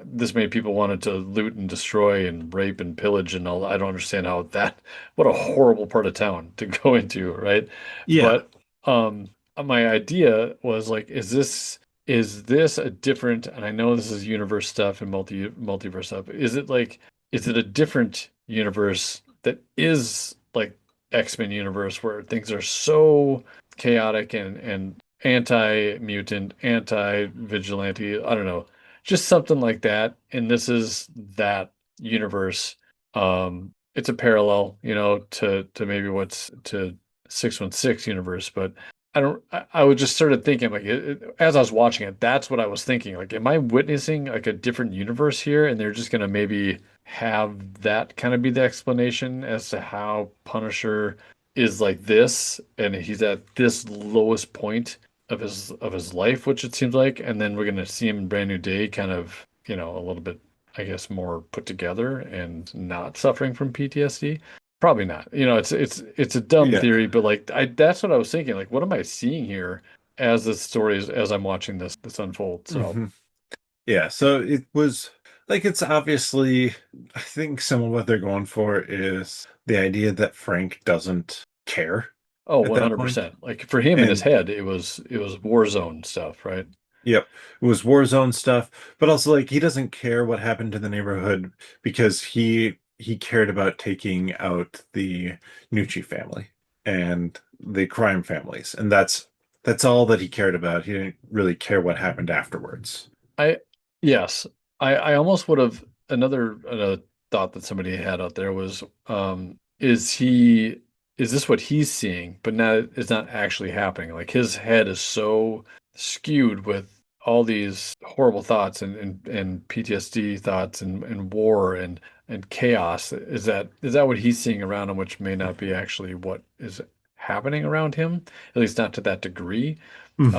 this many people wanted to loot and destroy and rape and pillage and all. I don't understand how that what a horrible part of town to go into, right? Yeah. But my idea was like, is this a different, and I know this is universe stuff and multiverse stuff. Is it a different universe that is like X-Men universe where things are so chaotic and anti-mutant, anti-vigilante, I don't know, just something like that. And this is that universe. It's a parallel, to maybe what's to 616 universe, but I don't. I was just sort of thinking, like, as I was watching it, that's what I was thinking. Like, am I witnessing like a different universe here, and they're just gonna maybe have that kind of be the explanation as to how Punisher is like this, and he's at this lowest point of his life, which it seems like, and then we're gonna see him in Brand New Day, kind of, a little bit, I guess, more put together and not suffering from PTSD. Probably not. It's a dumb Yeah. theory, but like that's what I was thinking. Like, what am I seeing here as this story is as I'm watching this unfold? So Hmm. Yeah. So it was Like it's obviously, I think some of what they're going for is the idea that Frank doesn't care Oh, at that point. 100%. Like for him in his And head, it was war zone stuff, right? yep, it was war zone stuff, but also like he doesn't care what happened to the neighborhood because he cared about taking out the Nucci family and the crime families, and that's all that he cared about. He didn't really care what happened afterwards. I yes, I almost would have another thought that somebody had out there was is this what he's seeing, but now it's not actually happening. Like his head is so skewed with all these horrible thoughts and PTSD thoughts and war and chaos. Is that what he's seeing around him, which may not be actually what is happening around him, at least not to that degree. Hmm.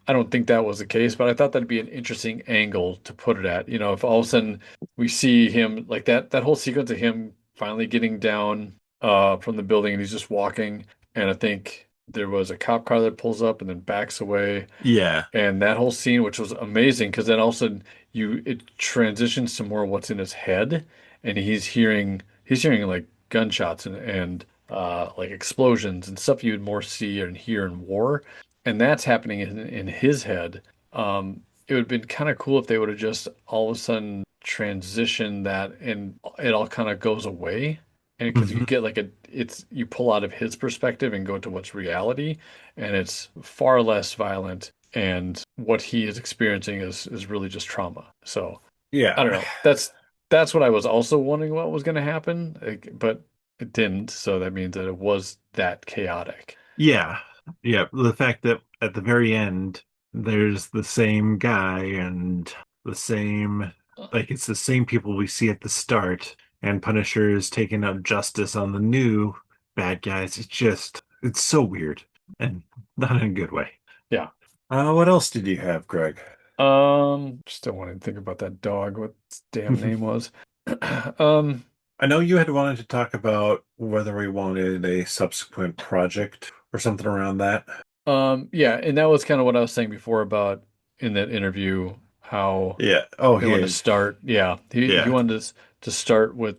I don't think that was the case, but I thought that'd be an interesting angle to put it at. You know, if all of a sudden we see him like that whole sequence of him finally getting down from the building and he's just walking, and I think there was a cop car that pulls up and then backs away, Yeah. and that whole scene, which was amazing, because then all of a sudden it transitions to more what's in his head, and he's hearing like gunshots and like explosions and stuff you would more see and hear in war, and that's happening in his head. It would have been kind of cool if they would have just all of a sudden transitioned that and it all kind of goes away. And because you Hmm. get like you pull out of his perspective and go to what's reality, and it's far less violent, and what he is experiencing is really just trauma. So I don't Yeah. know. That's what I was also wondering what was going to happen, like, but it didn't. So that means that it was that chaotic. Yeah. Yeah. The fact that at the very end, there's the same guy and the same, like, it's the same people we see at the start, and Punisher is taking up justice on the new bad guys. It's so weird and not in a good way. Yeah. What else did you have, Greg? Still want to think about that dog. What its damn name was? Um, I know you had wanted to talk about whether we wanted a subsequent project or something around that. yeah, and that was kind of what I was saying before about in that interview how Yeah. Oh, they wanted to yeah. start. Yeah, he Yeah. wanted us to start with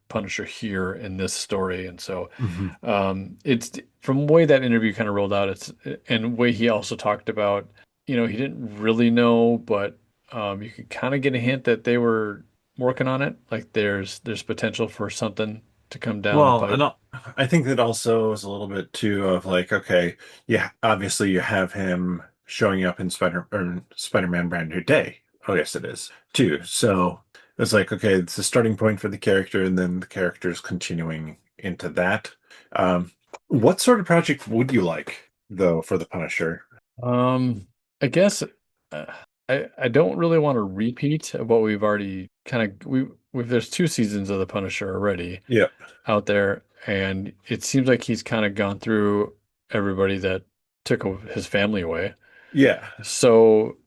Punisher here in this story, and so Hmm. it's from the way that interview kind of rolled out. It's and way he also talked about, he didn't really know, but you could kind of get a hint that they were working on it. Like there's potential for something to come down the Well, and pipe. I think that also is a little bit too of like, okay, yeah, obviously you have him showing up in Spider-Man Brand New Day. Oh, yes, it is too. So it's like, okay, it's the starting point for the character, and then the character's continuing into that. Um, what sort of project would you like, though, for the Punisher? Um, I guess uh, I don't really want to repeat of what we've already kind of there's two seasons of the Punisher already Yeah, out there, and it seems like he's kind of gone through everybody that took his family away. yeah. So,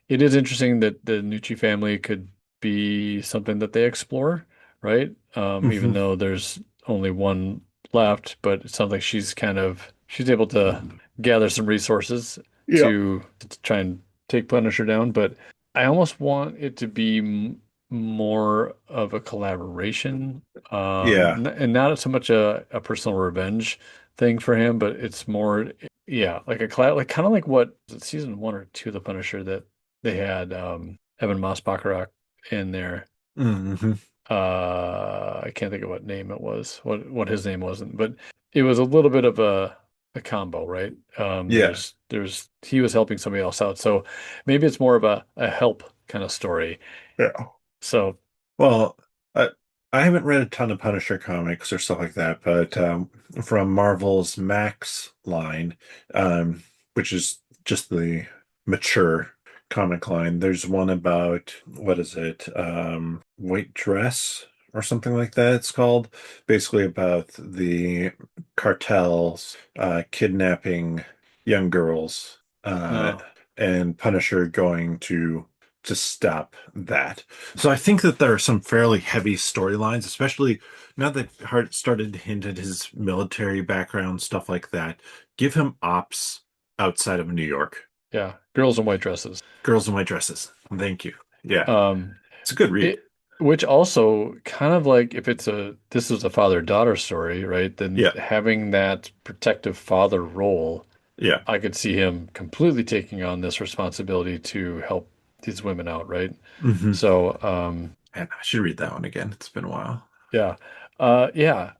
it is interesting that the Nucci family could be something that they explore, right? Even Hmm. though there's only one left, but it sounds like she's able to gather some resources Yeah, to try and take Punisher down. But I almost want it to be more of a collaboration, yeah, and not so much a personal revenge thing for him, but it's more. Yeah, like a cloud, like kind of like what was it, season one or two of The Punisher that they had Evan Moss-Bachrach in there. hmm I can't think of what name it was, what his name wasn't, but it was a little bit of a combo, right? yeah, There's he was helping somebody else out, so maybe it's more of a help kind of story. yeah. So Well, I, I haven't read a ton of Punisher comics or stuff like that, but from Marvel's Max line, which is just the mature comic line, there's one about what is it, White Dress or something like that. It's called basically about the cartels kidnapping young girls, uh, and Punisher going to stop that. So I think that there are some fairly heavy storylines, especially now that Hart started to hint at his military background, stuff like that. Give him ops outside of New York. yeah, girls in white dresses. Girls in white dresses. Thank you. Yeah. Um, It's a good read. it, which also kind of like if this was a father-daughter story, right? Then Yeah. having that protective father role, Yeah. I could see him completely taking on this responsibility to help these women out, right? Hmm. So, And I should read that one again. It's been a while. yeah, yeah,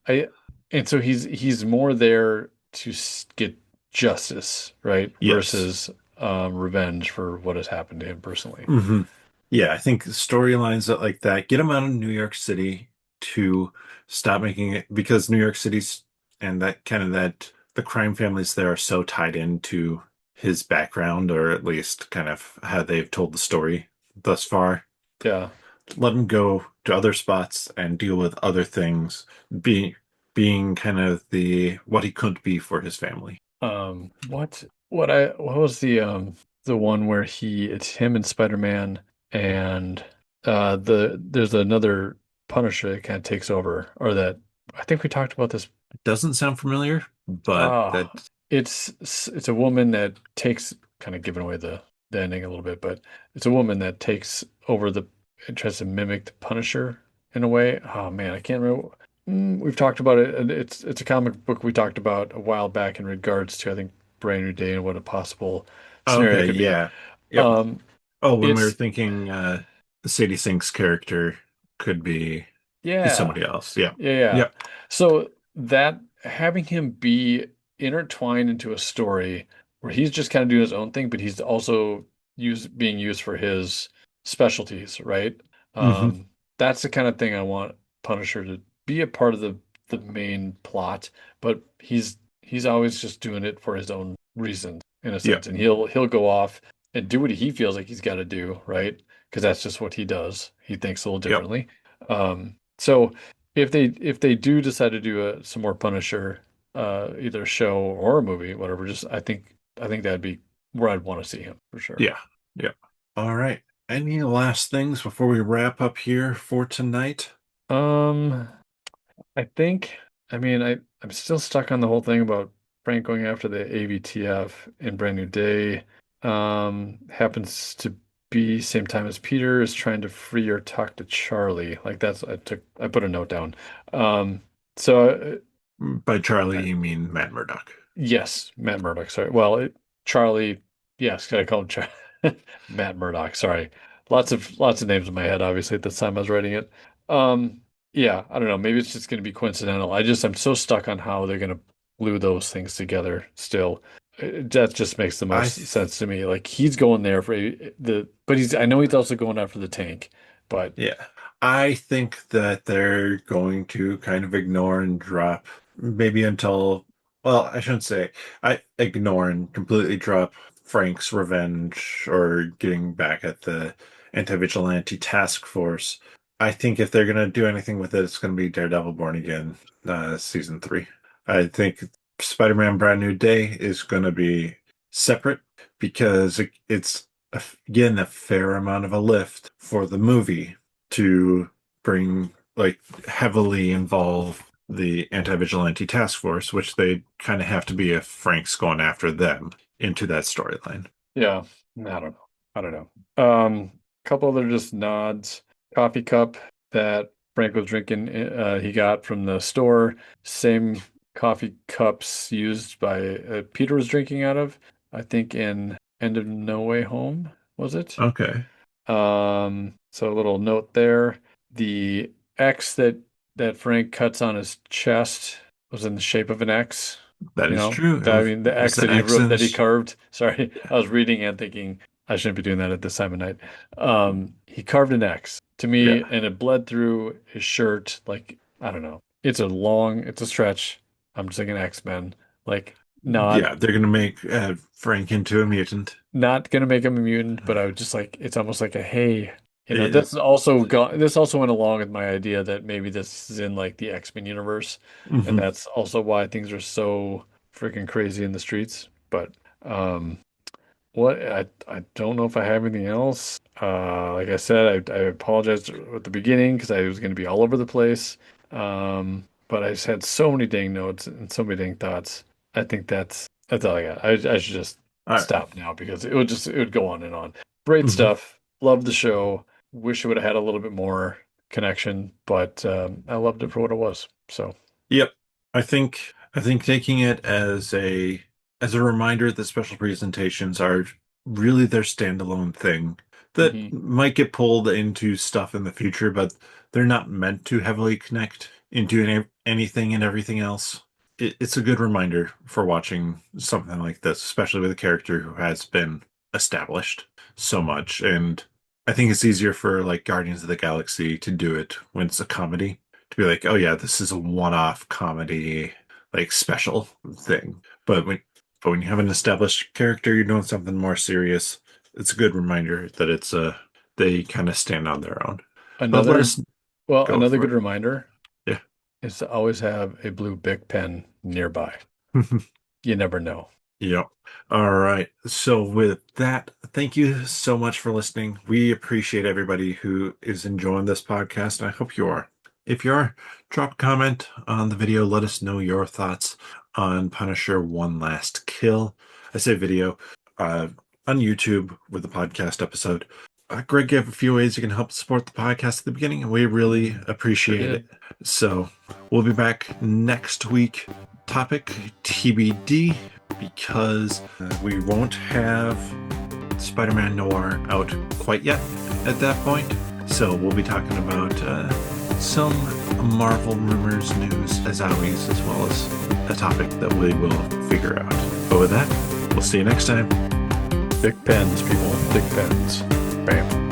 and so he's more there to get justice, right? Yes. Versus revenge for what has happened to him personally. Hmm. Yeah, I think storylines that like that get him out of New York City to stop making it because New York City's and that kind of that the crime families there are so tied into his background, or at least kind of how they've told the story thus far. Yeah. Let him go to other spots and deal with other things, being being kind of the what he could be for his family. What was the one where it's him and Spider-Man and there's another Punisher that kind of takes over or that I think we talked about this. Doesn't sound familiar, but Uh that it's a woman that takes kind of giving away the ending a little bit, but it's a woman that takes over and tries to mimic the Punisher in a way. Oh man, I can't remember. We've talked about it, and it's a comic book we talked about a while back in regards to I think Brand New Day and what a possible scenario okay, could be. yeah. Yep. Um, Oh, when we were it's thinking Sadie Sink's character could be yeah. somebody else. Yeah. Yeah, yeah. Yep. So that having him be intertwined into a story where he's just kind of doing his own thing, but he's also being used for his specialties, right? Hmm. That's the kind of thing I want Punisher to be a part of the main plot, but he's always just doing it for his own reasons in a Yep. sense, and he'll go off and do what he feels like he's got to do, right? Because that's just what he does. He thinks a little Yep. differently. So if they do decide to do some more Punisher, either show or a movie, whatever, just I think that'd be where I'd want to see him for sure. Yeah. Yep. All right. Any last things before we wrap up here for tonight? Um, I think I mean I'm still stuck on the whole thing about Frank going after the AVTF in Brand New Day. Happens to be same time as Peter is trying to free or talk to Charlie. Like I put a note down. So By Charlie, uh, you mean Matt Murdock. Yes, Matt Murdock. Sorry. Well, Charlie. Yes, I call him Matt Murdock. Sorry. Lots of names in my head. Obviously, at the time I was writing it. Um, yeah, I don't know. Maybe it's just going to be coincidental. I'm so stuck on how they're going to glue those things together. Still, that just makes the I most th sense to me. Like he's going there for but I know he's also going after the tank. But Yeah. I think that they're going to kind of ignore and drop maybe until, well, I shouldn't say I ignore and completely drop Frank's revenge or getting back at the anti-vigilante task force. I think if they're going to do anything with it, it's going to be Daredevil Born Again, season 3. I think Spider-Man Brand New Day is going to be separate because it's again a fair amount of a lift for the movie to bring like heavily involve the anti-vigilante task force, which they kind of have to be if Frank's going after them into that storyline. yeah, I don't know. I don't know. Couple other just nods. Coffee cup that Frank was drinking, he got from the store. Same coffee cups used by Peter was drinking out of. I think in End of No Way Home, was it? Okay, So a little note there. The X that Frank cuts on his chest was in the shape of an X. that You is know, true. I mean the It was X an that he accent. carved. Sorry, Yeah, I was reading and thinking I shouldn't be doing that at this time of night. He carved an X to me, yeah, and it bled through his shirt. Like I don't know. It's a stretch. I'm just thinking X-Men. Like not yeah. They're gonna make Frank into a mutant. not gonna make him a mutant, but I would just like it's almost like a hey, Yeah. this also went along with my idea that maybe this is in like the X-Men universe, and Hmm. that's also why things are so freaking crazy in the streets. But um what I don't know if I have anything else. Like I said, I apologized at the beginning because I was gonna be all over the place. But I just had so many dang notes and so many dang thoughts. I think that's all I got. I should just All right. stop now because it would go on and on. Great Mhm. stuff. Love the show. Wish it would have had a little bit more connection, but I loved it for what it was. So, Yep. I think taking it as a reminder that special presentations are really their standalone thing that mhm. might get pulled into stuff in the future, but they're not meant to heavily connect into anything and everything else. It's a good reminder for watching something like this, especially with a character who has been established so much. And I think it's easier for like Guardians of the Galaxy to do it when it's a comedy, to be like, oh yeah, this is a one-off comedy, like special thing. But when you have an established character, you're doing something more serious. It's a good reminder that they kind of stand on their own. But let Another, us well, go another for good it. reminder Yeah. is to always have a blue Bic pen nearby. You never know. Yep. All right. So with that, thank you so much for listening. We appreciate everybody who is enjoying this podcast, and I hope you are. If you are, drop a comment on the video. Let us know your thoughts on Punisher One Last Kill. I say video uh, on YouTube with the podcast episode. Greg gave a few ways you can help support the podcast at the beginning, and we really Sure appreciate it. did. So we'll be back next week. Topic TBD, because we won't have Spider-Man Noir out quite yet at that point. So we'll be talking about some Marvel rumors, news, as always, as well as a topic that we will figure out. But with that, we'll see you next time. Bic pens, people. Bic pens. Bam.